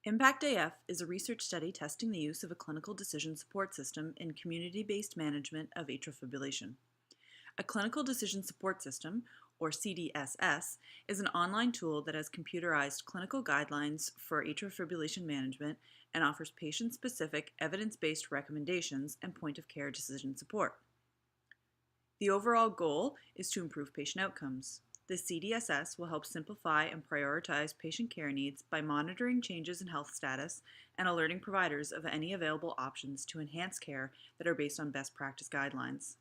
IMPACT-AF is a research study testing the use of a clinical decision support system in community-based management of atrial fibrillation. A clinical decision support system, or CDSS, is an online tool that has computerized clinical guidelines for atrial fibrillation management and offers patient-specific, evidence-based recommendations and point-of-care decision support. The overall goal is to improve patient outcomes. The CDSS will help simplify and prioritize patient care needs by monitoring changes in health status and alerting providers of any available options to enhance care that are based on best practice guidelines.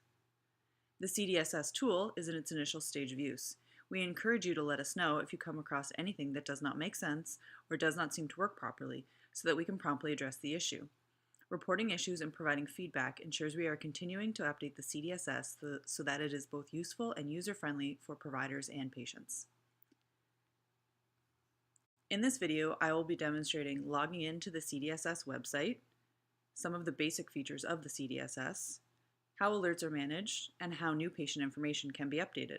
The CDSS tool is in its initial stage of use. We encourage you to let us know if you come across anything that does not make sense or does not seem to work properly so that we can promptly address the issue. Reporting issues and providing feedback ensures we are continuing to update the CDSS so that it is both useful and user-friendly for providers and patients. In this video, I will be demonstrating logging into the CDSS website, some of the basic features of the CDSS, how alerts are managed, and how new patient information can be updated.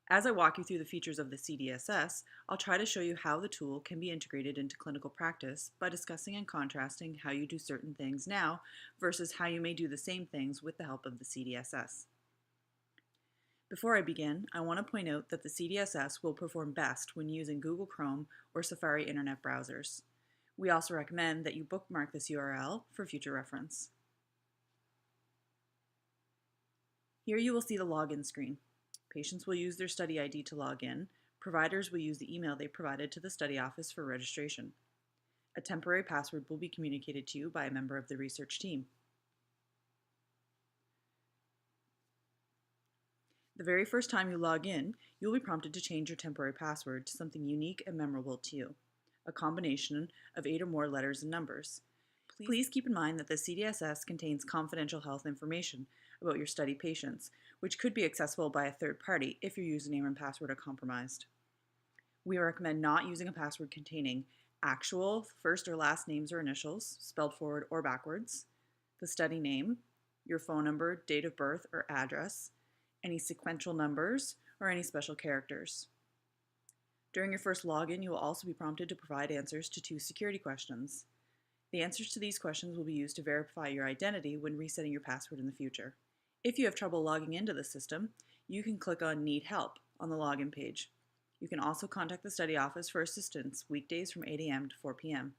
As I walk you through the features of the CDSS, I'll try to show you how the tool can be integrated into clinical practice by discussing and contrasting how you do certain things now versus how you may do the same things with the help of the CDSS. Before I begin, I want to point out that the CDSS will perform best when using Google Chrome or Safari internet browsers. We also recommend that you bookmark this URL for future reference. Here you will see the login screen. Patients will use their study ID to log in. Providers will use the email they provided to the study office for registration. A temporary password will be communicated to you by a member of the research team. The very first time you log in, you will be prompted to change your temporary password to something unique and memorable to you, a combination of 8 or more letters and numbers. Please keep in mind that the CDSS contains confidential health information about your study patients, which could be accessible by a third party if your username and password are compromised. We recommend not using a password containing actual first or last names or initials, spelled forward or backwards, the study name, your phone number, date of birth, or address, any sequential numbers, or any special characters. During your first login, you will also be prompted to provide answers to 2 security questions. The answers to these questions will be used to verify your identity when resetting your password in the future. If you have trouble logging into the system, you can click on Need Help on the login page. You can also contact the study office for assistance weekdays from 8 a.m. to 4 p.m.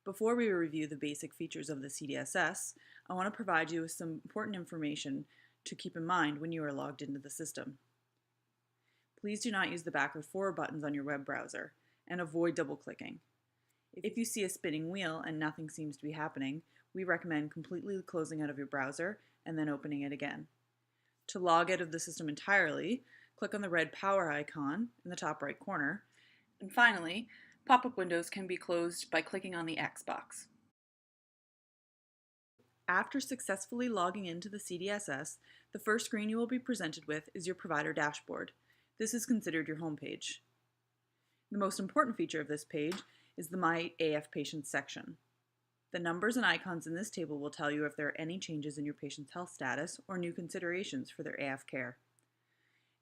Before we review the basic features of the CDSS, I want to provide you with some important information to keep in mind when you are logged into the system. Please do not use the back or forward buttons on your web browser, and avoid double-clicking. If you see a spinning wheel and nothing seems to be happening, we recommend completely closing out of your browser and then opening it again. To log out of the system entirely, click on the red power icon in the top right corner. And finally, pop-up windows can be closed by clicking on the X box. After successfully logging into the CDSS, the first screen you will be presented with is your provider dashboard. This is considered your home page. The most important feature of this page is the My AF Patients section. The numbers and icons in this table will tell you if there are any changes in your patient's health status or new considerations for their AF care.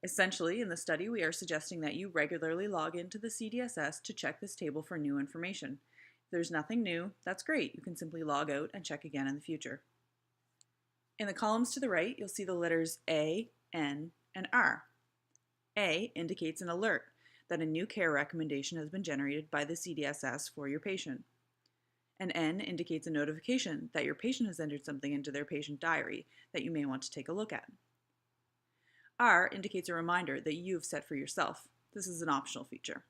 Essentially, in the study, we are suggesting that you regularly log into the CDSS to check this table for new information. If there's nothing new, that's great. You can simply log out and check again in the future. In the columns to the right, you'll see the letters A, N, and R. A indicates an alert that a new care recommendation has been generated by the CDSS for your patient. And N indicates a notification that your patient has entered something into their patient diary that you may want to take a look at. R indicates a reminder that you have set for yourself. This is an optional feature.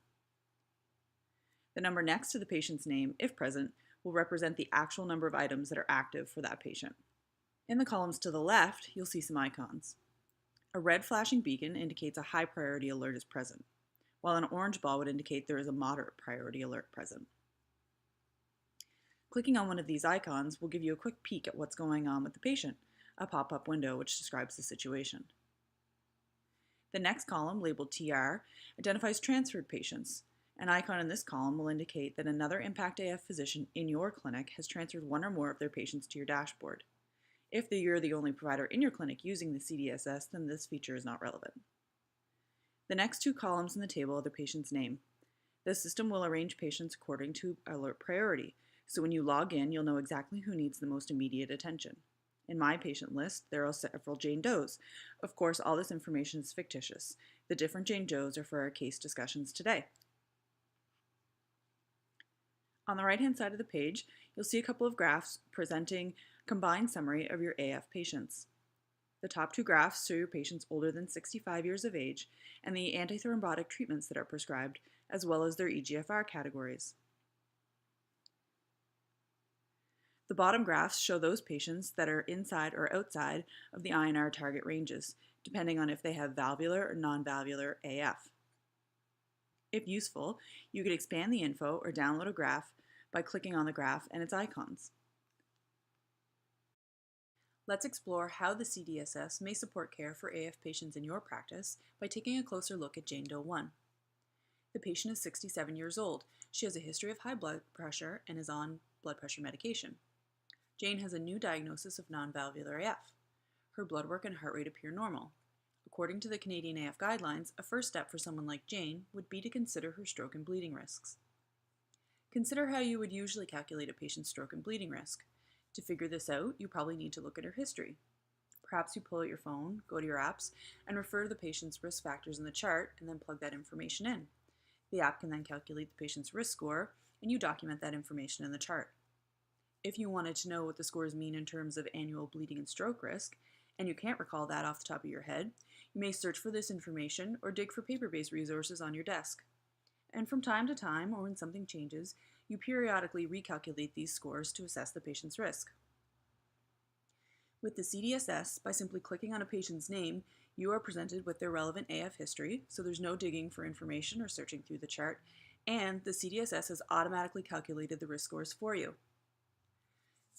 The number next to the patient's name, if present, will represent the actual number of items that are active for that patient. In the columns to the left, you'll see some icons. A red flashing beacon indicates a high priority alert is present, while an orange ball would indicate there is a moderate priority alert present. Clicking on one of these icons will give you a quick peek at what's going on with the patient, a pop-up window which describes the situation. The next column, labeled TR, identifies transferred patients. An icon in this column will indicate that another IMPACT-AF physician in your clinic has transferred one or more of their patients to your dashboard. If you're the only provider in your clinic using the CDSS, then this feature is not relevant. The next 2 columns in the table are the patient's name. The system will arrange patients according to alert priority, so when you log in, you'll know exactly who needs the most immediate attention. In my patient list, there are several Jane Does. Of course, all this information is fictitious. The different Jane Does are for our case discussions today. On the right-hand side of the page, you'll see a couple of graphs presenting a combined summary of your AF patients. The top two graphs show your patients older than 65 years of age and the antithrombotic treatments that are prescribed, as well as their EGFR categories. The bottom graphs show those patients that are inside or outside of the INR target ranges, depending on if they have valvular or non-valvular AF. If useful, you could expand the info or download a graph by clicking on the graph and its icons. Let's explore how the CDSS may support care for AF patients in your practice by taking a closer look at Jane Doe 1. The patient is 67 years old. She has a history of high blood pressure and is on blood pressure medication. Jane has a new diagnosis of non-valvular AF. Her blood work and heart rate appear normal. According to the Canadian AF guidelines, a first step for someone like Jane would be to consider her stroke and bleeding risks. Consider how you would usually calculate a patient's stroke and bleeding risk. To figure this out, you probably need to look at her history. Perhaps you pull out your phone, go to your apps, and refer to the patient's risk factors in the chart and then plug that information in. The app can then calculate the patient's risk score, and you document that information in the chart. If you wanted to know what the scores mean in terms of annual bleeding and stroke risk, and you can't recall that off the top of your head, you may search for this information or dig for paper-based resources on your desk. And from time to time, or when something changes, you periodically recalculate these scores to assess the patient's risk. With the CDSS, by simply clicking on a patient's name, you are presented with their relevant AF history, so there's no digging for information or searching through the chart, and the CDSS has automatically calculated the risk scores for you.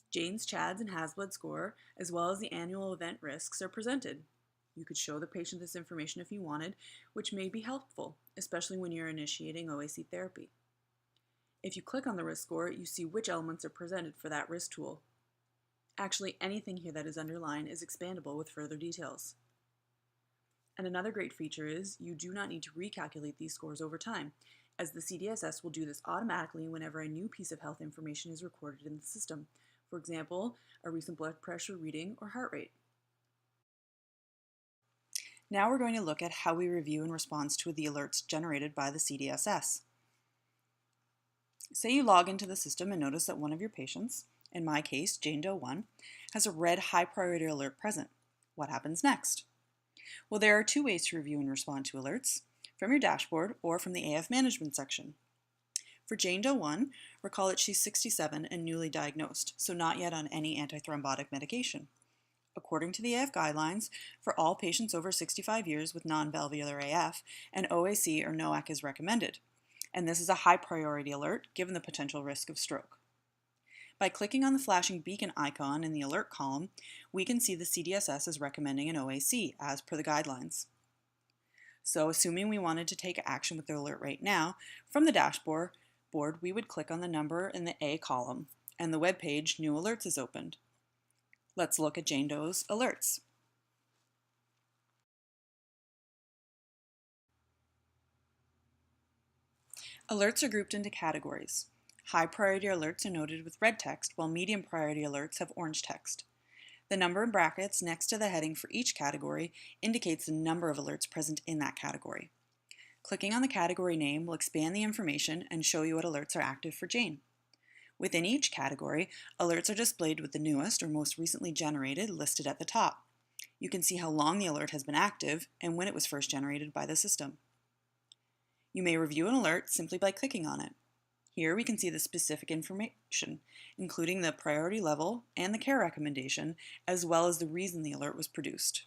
Jane's CHADS and HAS-blood score, as well as the annual event risks, are presented. You could show the patient this information if you wanted, which may be helpful, especially when you're initiating OAC therapy. If you click on the risk score, you see which elements are presented for that risk tool. Actually, anything here that is underlined is expandable with further details. And another great feature is you do not need to recalculate these scores over time, as the CDSS will do this automatically whenever a new piece of health information is recorded in the system. For example, a recent blood pressure reading or heart rate. Now we're going to look at how we review in response to the alerts generated by the CDSS. Say you log into the system and notice that one of your patients, in my case, Jane Doe 1, has a red high priority alert present. What happens next? Well, there are two ways to review and respond to alerts, from your dashboard or from the AF management section. For Jane Doe 1, recall that she's 67 and newly diagnosed, so not yet on any antithrombotic medication. According to the AF guidelines, for all patients over 65 years with non-valvular AF, an OAC or NOAC is recommended, and this is a high priority alert given the potential risk of stroke. By clicking on the flashing beacon icon in the alert column, we can see the CDSS is recommending an OAC as per the guidelines. So assuming we wanted to take action with the alert right now, from the dashboard, we would click on the number in the A column, and the web page New Alerts is opened. Let's look at Jane Doe's alerts. Alerts are grouped into categories. High priority alerts are noted with red text, while medium priority alerts have orange text. The number in brackets next to the heading for each category indicates the number of alerts present in that category. Clicking on the category name will expand the information and show you what alerts are active for Jane. Within each category, alerts are displayed with the newest or most recently generated listed at the top. You can see how long the alert has been active and when it was first generated by the system. You may review an alert simply by clicking on it. Here we can see the specific information, including the priority level and the care recommendation, as well as the reason the alert was produced.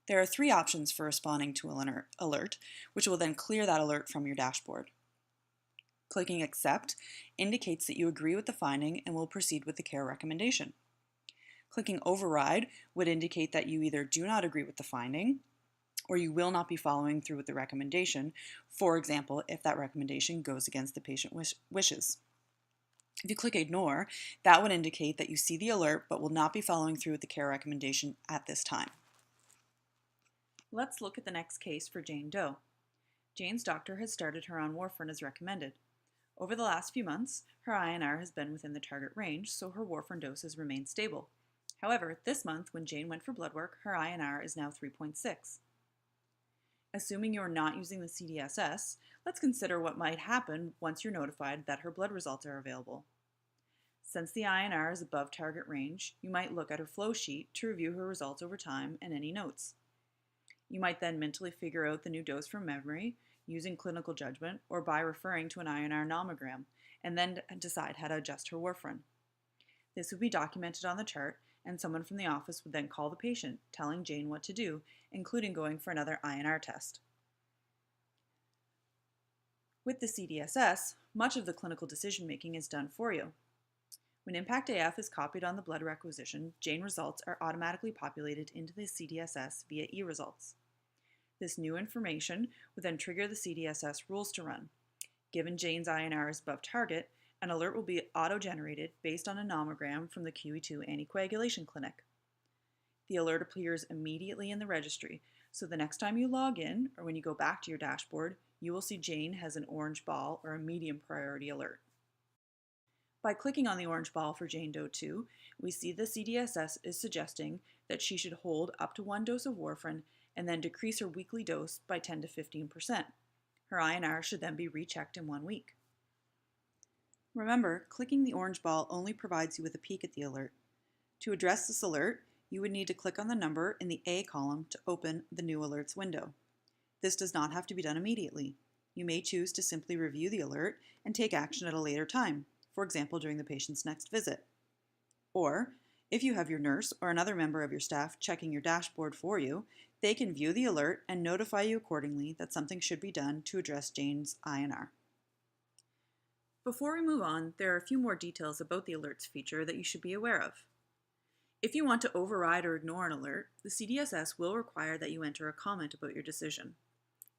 There are three options for responding to an alert, which will then clear that alert from your dashboard. Clicking Accept indicates that you agree with the finding and will proceed with the care recommendation. Clicking Override would indicate that you either do not agree with the finding or you will not be following through with the recommendation, for example, if that recommendation goes against the patient wishes. If you click Ignore, that would indicate that you see the alert but will not be following through with the care recommendation at this time. Let's look at the next case for Jane Doe. Jane's doctor has started her on warfarin as recommended. Over the last few months, her INR has been within the target range, so her warfarin dose has remained stable. However, this month, when Jane went for blood work, her INR is now 3.6. Assuming you're not using the CDSS, let's consider what might happen once you're notified that her blood results are available. Since the INR is above target range, you might look at her flow sheet to review her results over time and any notes. You might then mentally figure out the new dose from memory, using clinical judgment, or by referring to an INR nomogram, and then decide how to adjust her warfarin. This would be documented on the chart, and someone from the office would then call the patient, telling Jane what to do, including going for another INR test. With the CDSS, much of the clinical decision-making is done for you. When Impact AF is copied on the blood requisition, Jane results are automatically populated into the CDSS via eResults. This new information would then trigger the CDSS rules to run. Given Jane's INR is above target, an alert will be auto-generated based on a nomogram from the QE2 anticoagulation clinic. The alert appears immediately in the registry, so the next time you log in or when you go back to your dashboard, you will see Jane has an orange ball or a medium priority alert. By clicking on the orange ball for Jane Doe 2, we see the CDSS is suggesting that she should hold up to 1 dose of warfarin and then decrease her weekly dose by 10 to 15%. Her INR should then be rechecked in 1 week. Remember, clicking the orange ball only provides you with a peek at the alert. To address this alert, you would need to click on the number in the A column to open the New Alerts window. This does not have to be done immediately. You may choose to simply review the alert and take action at a later time, for example during the patient's next visit. Or, if you have your nurse or another member of your staff checking your dashboard for you, they can view the alert and notify you accordingly that something should be done to address Jane's INR. Before we move on, there are a few more details about the alerts feature that you should be aware of. If you want to override or ignore an alert, the CDSS will require that you enter a comment about your decision.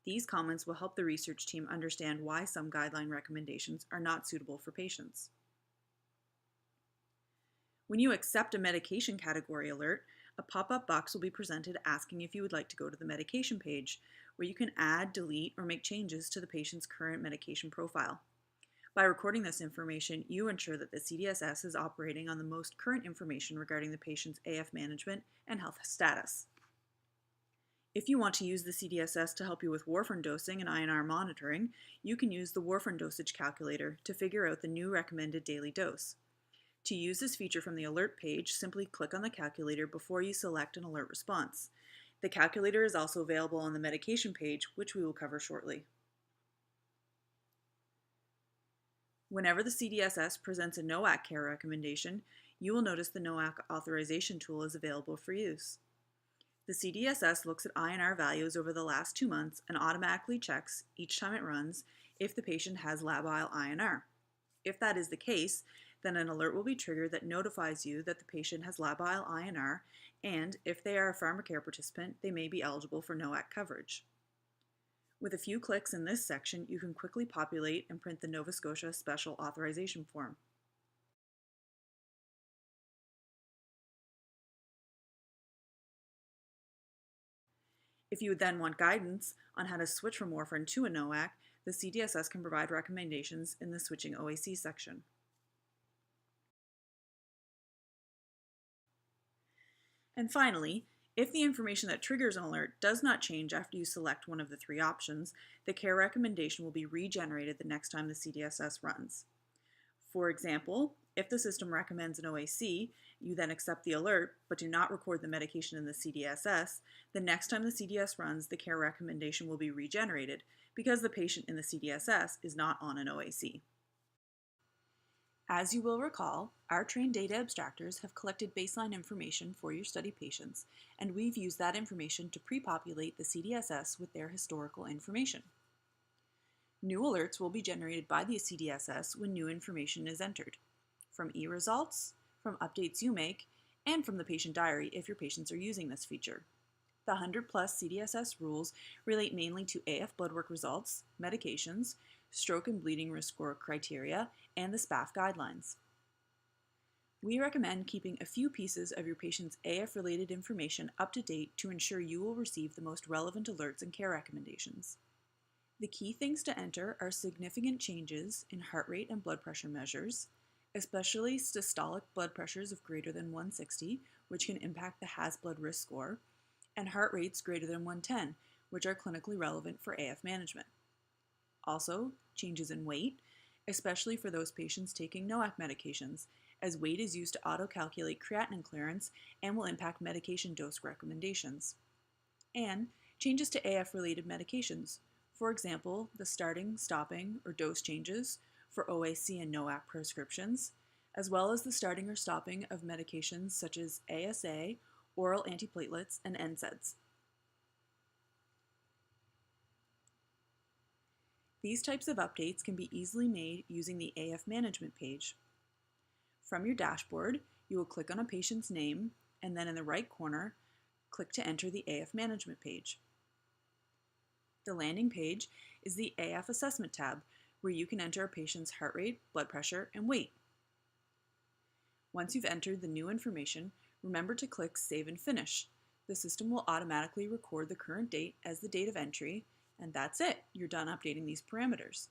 These comments will help the research team understand why some guideline recommendations are not suitable for patients. When you accept a medication category alert, a pop-up box will be presented asking if you would like to go to the medication page, where you can add, delete, or make changes to the patient's current medication profile. By recording this information, you ensure that the CDSS is operating on the most current information regarding the patient's AF management and health status. If you want to use the CDSS to help you with warfarin dosing and INR monitoring, you can use the warfarin dosage calculator to figure out the new recommended daily dose. To use this feature from the alert page, simply click on the calculator before you select an alert response. The calculator is also available on the medication page, which we will cover shortly. Whenever the CDSS presents a NOAC care recommendation, you will notice the NOAC authorization tool is available for use. The CDSS looks at INR values over the last 2 months and automatically checks, each time it runs, if the patient has labile INR. If that is the case, then an alert will be triggered that notifies you that the patient has labile INR, and if they are a pharmacare participant, they may be eligible for NOAC coverage. With a few clicks in this section, you can quickly populate and print the Nova Scotia Special Authorization Form. If you would then want guidance on how to switch from warfarin to a NOAC, the CDSS can provide recommendations in the Switching OAC section. And finally, if the information that triggers an alert does not change after you select one of the 3 options, the care recommendation will be regenerated the next time the CDSS runs. For example, if the system recommends an OAC, you then accept the alert but do not record the medication in the CDSS, the next time the CDS runs, the care recommendation will be regenerated because the patient in the CDSS is not on an OAC. As you will recall, our trained data abstractors have collected baseline information for your study patients, and we've used that information to pre-populate the CDSS with their historical information. New alerts will be generated by the CDSS when new information is entered, from eResults, from updates you make, and from the patient diary if your patients are using this feature. The 100+ CDSS rules relate mainly to AF blood work results, medications, stroke and bleeding risk score criteria, and the SPAF guidelines. We recommend keeping a few pieces of your patient's AF-related information up to date to ensure you will receive the most relevant alerts and care recommendations. The key things to enter are significant changes in heart rate and blood pressure measures, especially systolic blood pressures of greater than 160, which can impact the Has blood risk score, and heart rates greater than 110, which are clinically relevant for AF management. Also, changes in weight, especially for those patients taking NOAC medications, as weight is used to auto-calculate creatinine clearance and will impact medication dose recommendations. And changes to AF-related medications, for example, the starting, stopping, or dose changes for OAC and NOAC prescriptions, as well as the starting or stopping of medications such as ASA, oral antiplatelets, and NSAIDs. These types of updates can be easily made using the AF management page. From your dashboard, you will click on a patient's name, and then in the right corner, click to enter the AF management page. The landing page is the AF assessment tab, where you can enter a patient's heart rate, blood pressure, and weight. Once you've entered the new information, remember to click Save and Finish. The system will automatically record the current date as the date of entry, and that's it. You're done updating these parameters.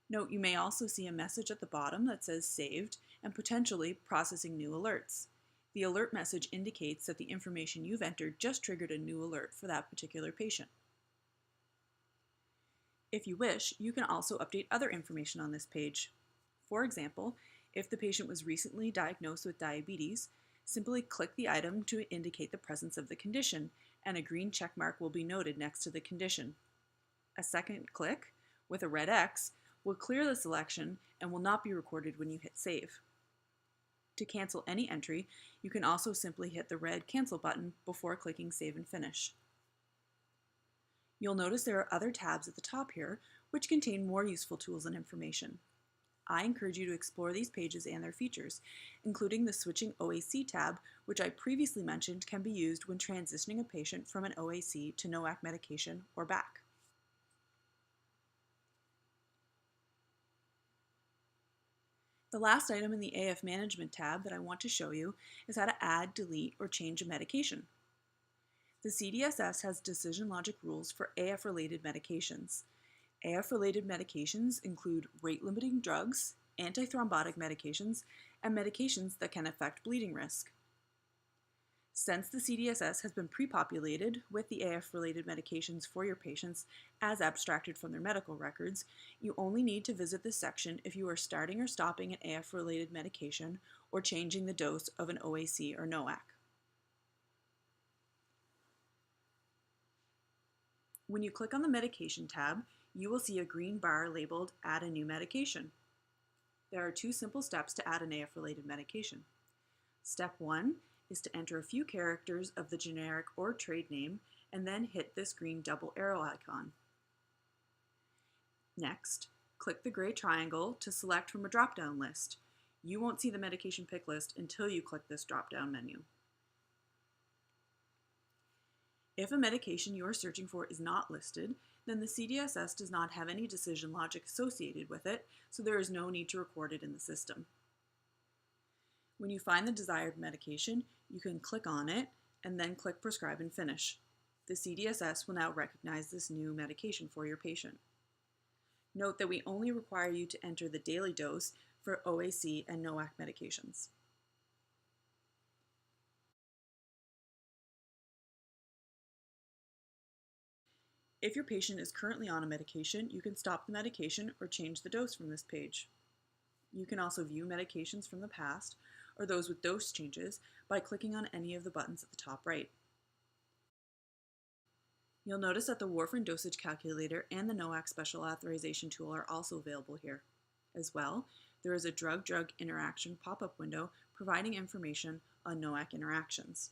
Note you may also see a message at the bottom that says Saved and potentially processing new alerts. The alert message indicates that the information you've entered just triggered a new alert for that particular patient. If you wish, you can also update other information on this page. For example, if the patient was recently diagnosed with diabetes, simply click the item to indicate the presence of the condition, and a green check mark will be noted next to the condition. A second click, with a red X, will clear the selection and will not be recorded when you hit Save. To cancel any entry, you can also simply hit the red Cancel button before clicking Save and Finish. You'll notice there are other tabs at the top here, which contain more useful tools and information. I encourage you to explore these pages and their features, including the Switching OAC tab, which I previously mentioned can be used when transitioning a patient from an OAC to NOAC medication or back. The last item in the AF Management tab that I want to show you is how to add, delete, or change a medication. The CDSS has decision logic rules for AF-related medications. AF-related medications include rate-limiting drugs, antithrombotic medications, and medications that can affect bleeding risk. Since the CDSS has been pre-populated with the AF-related medications for your patients as abstracted from their medical records, you only need to visit this section if you are starting or stopping an AF-related medication or changing the dose of an OAC or NOAC. When you click on the Medication tab, you will see a green bar labeled Add a New Medication. There are two simple steps to add an AF-related medication. Step 1 is to enter a few characters of the generic or trade name and then hit this green double arrow icon. Next, click the gray triangle to select from a drop-down list. You won't see the medication pick list until you click this drop-down menu. If a medication you are searching for is not listed, then the CDSS does not have any decision logic associated with it, so there is no need to record it in the system. When you find the desired medication, you can click on it and then click Prescribe and Finish. The CDSS will now recognize this new medication for your patient. Note that we only require you to enter the daily dose for OAC and NOAC medications. If your patient is currently on a medication, you can stop the medication or change the dose from this page. You can also view medications from the past or those with dose changes by clicking on any of the buttons at the top right. You'll notice that the warfarin dosage calculator and the NOAC special authorization tool are also available here. As well, there is a drug-drug interaction pop-up window providing information on NOAC interactions.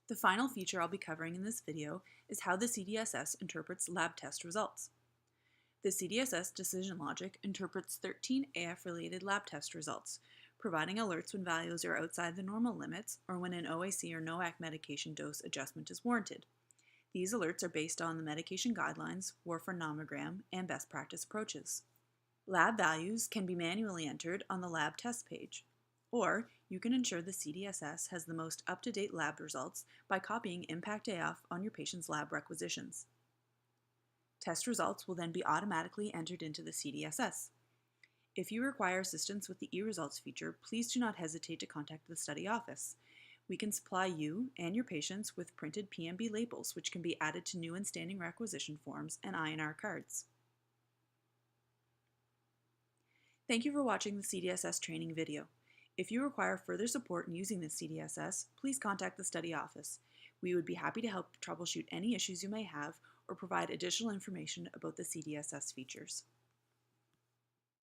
The final feature I'll be covering in this video is how the CDSS interprets lab test results. The CDSS decision logic interprets 13 AF-related lab test results, providing alerts when values are outside the normal limits or when an OAC or NOAC medication dose adjustment is warranted. These alerts are based on the medication guidelines, warfarin nomogram, and best practice approaches. Lab values can be manually entered on the lab test page. Or you can ensure the CDSS has the most up-to-date lab results by copying Impact AF on your patient's lab requisitions. Test results will then be automatically entered into the CDSS. If you require assistance with the eResults feature, please do not hesitate to contact the study office. We can supply you and your patients with printed PMB labels, which can be added to new and standing requisition forms and INR cards. Thank you for watching the CDSS training video. If you require further support in using the CDSS, please contact the study office. We would be happy to help troubleshoot any issues you may have or provide additional information about the CDSS features.